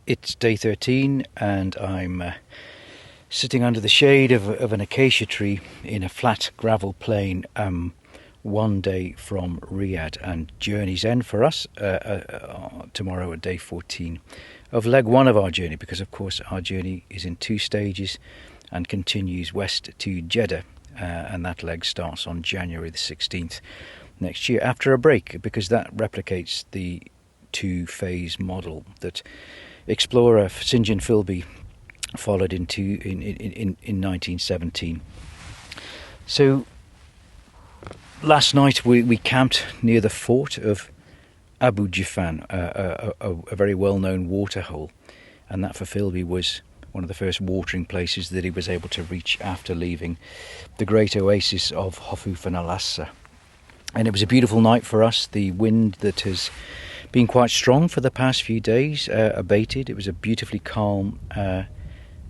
It's day 13 and I'm sitting under the shade of an acacia tree in a flat gravel plain, one day from Riyadh, and journey's end for us tomorrow at day 14 of leg one of our journey, because of course our journey is in 2 stages and continues west to Jeddah, and that leg starts on January the 16th next year after a break, because that replicates the 2-phase model that explorer St John Philby followed in 1917. So last night we camped near the fort of Abu Jifan, a very well-known waterhole, and that for Philby was one of the first watering places that he was able to reach after leaving the great oasis of Hufuf and Al-Assa. And it was a beautiful night for us. The wind that has been quite strong for the past few days abated. It was a beautifully calm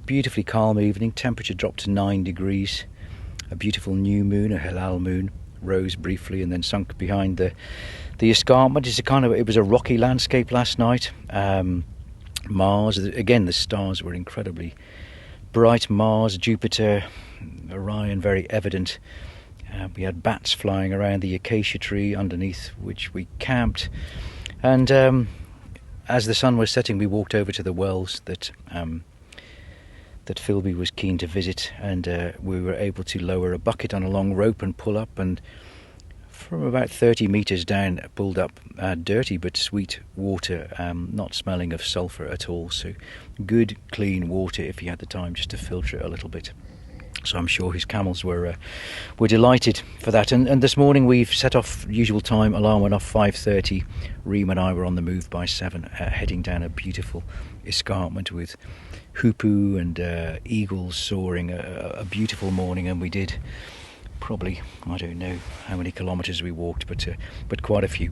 evening. Temperature dropped to 9 degrees. A beautiful new moon, a Hilal moon, rose briefly and then sunk behind the escarpment. It was a rocky landscape last night. Mars, again, the stars were incredibly bright. Mars, Jupiter, Orion, very evident. We had bats flying around the acacia tree underneath which we camped. And as the sun was setting, we walked over to the wells that Philby was keen to visit, and we were able to lower a bucket on a long rope and pull up, and from about 30 metres down pulled up dirty but sweet water, not smelling of sulphur at all, so good clean water if he had the time just to filter it a little bit. So I'm sure his camels were delighted for that. And this morning we've set off usual time. Alarm went off 5:30. Reem and I were on the move by 7, heading down a beautiful escarpment with hoopoe and eagles soaring. A beautiful morning, and we did probably, I don't know how many kilometres we walked, but quite a few.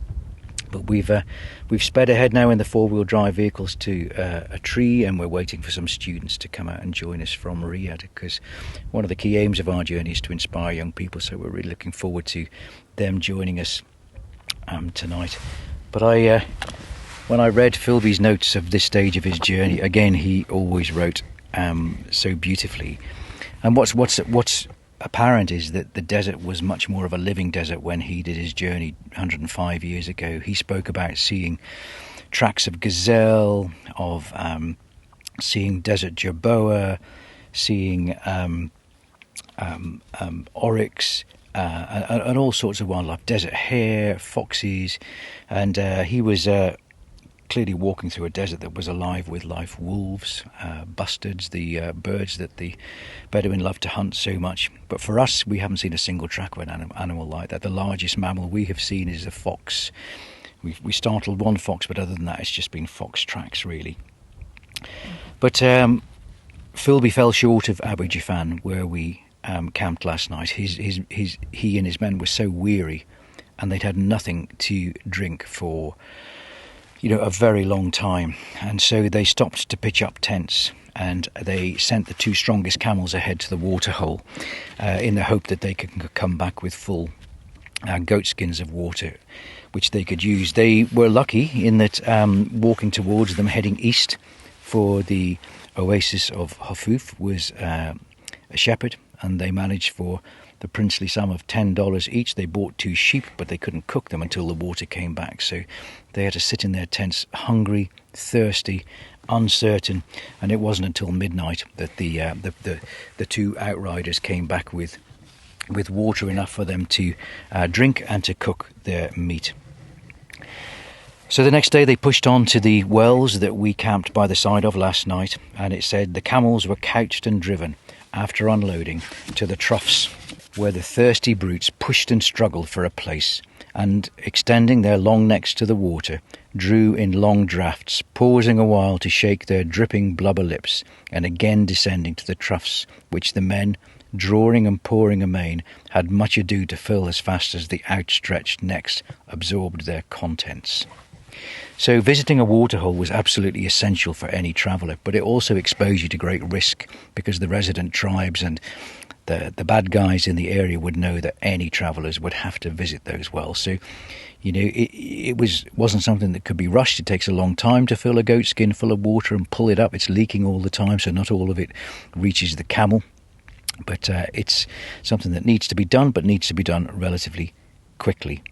But we've sped ahead now in the 4-wheel drive vehicles to a tree, and we're waiting for some students to come out and join us from Riyadh, because one of the key aims of our journey is to inspire young people, so we're really looking forward to them joining us tonight. But when I read Philby's notes of this stage of his journey, again, he always wrote so beautifully. And what's apparent is that the desert was much more of a living desert when he did his journey 105 years ago. He spoke about seeing tracks of gazelle, of seeing desert jerboa, seeing oryx, and all sorts of wildlife, desert hare, foxes, and he was clearly walking through a desert that was alive with live wolves, bustards, the birds that the Bedouin love to hunt so much. But for us, we haven't seen a single track of an animal like that. The largest mammal we have seen is a fox. We startled one fox, but other than that, it's just been fox tracks, really. But Philby fell short of Abu Jifan, where we camped last night. He and his men were so weary, and they'd had nothing to drink for a very long time, and so they stopped to pitch up tents, and they sent the 2 strongest camels ahead to the waterhole in the hope that they could come back with full goat skins of water which they could use. They were lucky in that walking towards them, heading east for the oasis of Hufuf, was a shepherd, and they managed for the princely sum of $10 each. They bought 2 sheep, but they couldn't cook them until the water came back, so they had to sit in their tents, hungry, thirsty, uncertain, and it wasn't until midnight that the 2 outriders came back with water enough for them to drink and to cook their meat. So the next day they pushed on to the wells that we camped by the side of last night, and it said the camels were couched and driven after unloading to the troughs, where the thirsty brutes pushed and struggled for a place, and extending their long necks to the water, drew in long draughts, pausing a while to shake their dripping blubber lips, and again descending to the troughs, which the men, drawing and pouring amain, had much ado to fill as fast as the outstretched necks absorbed their contents. So visiting a waterhole was absolutely essential for any traveller, but it also exposed you to great risk, because the resident tribes and the bad guys in the area would know that any travellers would have to visit those wells. So It wasn't something that could be rushed. It takes a long time to fill a goat skin full of water and pull it up. It's leaking all the time, so not all of it reaches the camel. But it's something that needs to be done, but needs to be done relatively quickly.